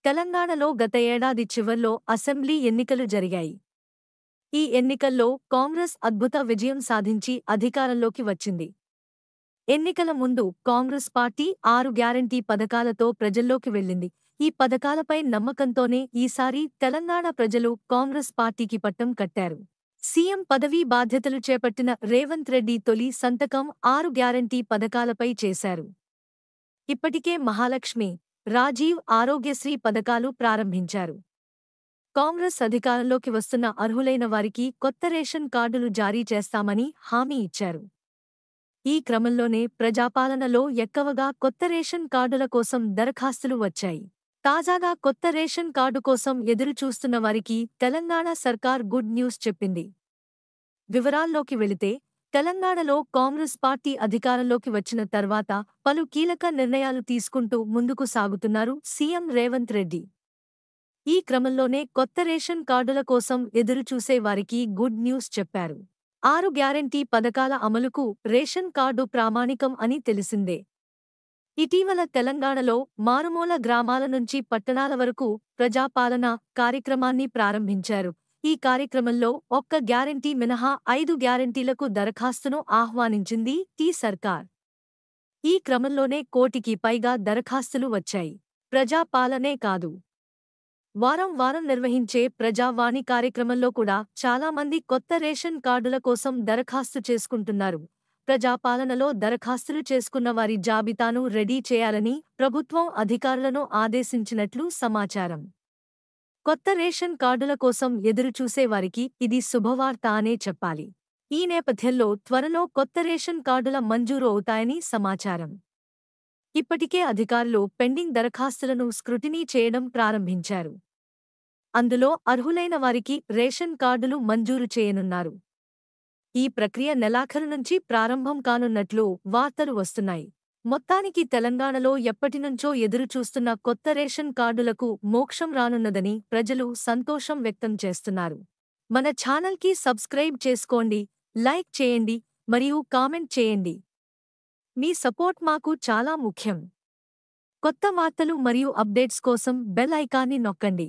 తెలంగాణలో గత ఏడాది చివర్లో అసెంబ్లీ ఎన్నికలు జరిగాయి. ఈ ఎన్నికల్లో కాంగ్రెస్ అద్భుత విజయం సాధించి అధికారంలోకి వచ్చింది. ఎన్నికల ముందు కాంగ్రెస్ పార్టీ 6 గ్యారంటీ పథకాలతో ప్రజల్లోకి వెళ్ళింది. ఈ పథకాలపై నమ్మకంతోనే ఈసారి తెలంగాణ ప్రజలు కాంగ్రెస్ పార్టీకి పట్టం కట్టారు. సీఎం పదవీ బాధ్యతలు చేపట్టిన రేవంత్ రెడ్డి తొలి సంతకం 6 గ్యారంటీ పథకాలపై చేశారు. ఇప్పటికే మహాలక్ష్మి, రాజీవ్ ఆరోగ్యశ్రీ పథకాలు ప్రారంభించారు. కాంగ్రెస్ అధికారంలోకి వస్తున్న అర్హులైన వారికి కొత్త రేషన్ కార్డులు జారీ చేస్తామని హామీ ఇచ్చారు. ఈ క్రమంలోనే ప్రజాపాలనలో ఎక్కువగా కొత్త రేషన్ కార్డుల కోసం దరఖాస్తులు వచ్చాయి. తాజాగా కొత్త రేషన్ కార్డు కోసం ఎదురుచూస్తున్న వారికి తెలంగాణ సర్కార్ గుడ్ న్యూస్ చెప్పింది. వివరాల్లోకి వెళితే, తెలంగాణలో కాంగ్రెస్ పార్టీ అధికారంలోకి వచ్చిన తర్వాత పలు కీలక నిర్ణయాలు తీసుకుంటూ ముందుకు సాగుతున్నారు సీఎం రేవంత్ రెడ్డి. ఈ క్రమంలోనే కొత్త రేషన్ కార్డుల కోసం ఎదురుచూసే వారికి గుడ్ న్యూస్ చెప్పారు. 6 గ్యారంటీ పథకాల అమలుకు రేషన్ కార్డు ప్రామాణికం అని తెలిసిందే. ఇటీవల తెలంగాణలో మారుమూల గ్రామాల నుంచి పట్టణాల వరకు ప్రజాపాలన కార్యక్రమాన్ని ప్రారంభించారు. ఈ కార్యక్రమంలో ఒక్క గ్యారంటీ మినహా 5 గ్యారంటీలకు దరఖాస్తును ఆహ్వానించింది టీ సర్కార్. ఈ క్రమంలోనే 1 కోటికి పైగా దరఖాస్తులు వచ్చాయి. ప్రజాపాలనే కాదు, వారం వారం నిర్వహించే ప్రజావాణి కార్యక్రమంలో కూడా చాలామంది కొత్త రేషన్ కార్డుల కోసం దరఖాస్తు చేసుకుంటున్నారు. ప్రజాపాలనలో దరఖాస్తులు చేసుకున్న వారి జాబితాను రెడీ చేయాలని ప్రభుత్వం అధికారులను ఆదేశించినట్లు సమాచారం. కొత్త రేషన్ కార్డుల కోసం ఎదురుచూసే వారికి ఇది శుభవార్త అనే చెప్పాలి. ఈ నేపథ్యంలో త్వరలో కొత్త రేషన్ కార్డుల మంజూరు అవుతాయని సమాచారం. ఇప్పటికే అధికారులు పెండింగ్ దరఖాస్తులను స్క్రూటినీ చేయడం ప్రారంభించారు. అందులో అర్హులైన వారికి రేషన్ కార్డులు మంజూరు చేయనున్నారు. ఈ ప్రక్రియ నెలాఖరు నుంచి ప్రారంభం కానున్నట్లు వార్తలు వస్తున్నాయి. మొత్తానికి తెలంగాణలో ఎప్పటినుంచో ఎదురుచూస్తున్న కొత్త రేషన్ కార్డులకు మోక్షం రానున్నదని ప్రజలు సంతోషం వ్యక్తం చేస్తున్నారు. మన ఛానల్కి సబ్స్క్రైబ్ చేసుకోండి, లైక్ చేయండి మరియు కామెంట్ చేయండి. మీ సపోర్ట్ మాకు చాలా ముఖ్యం. కొత్త వార్తలు మరియు అప్డేట్స్ కోసం బెల్ ఐకాన్ని నొక్కండి.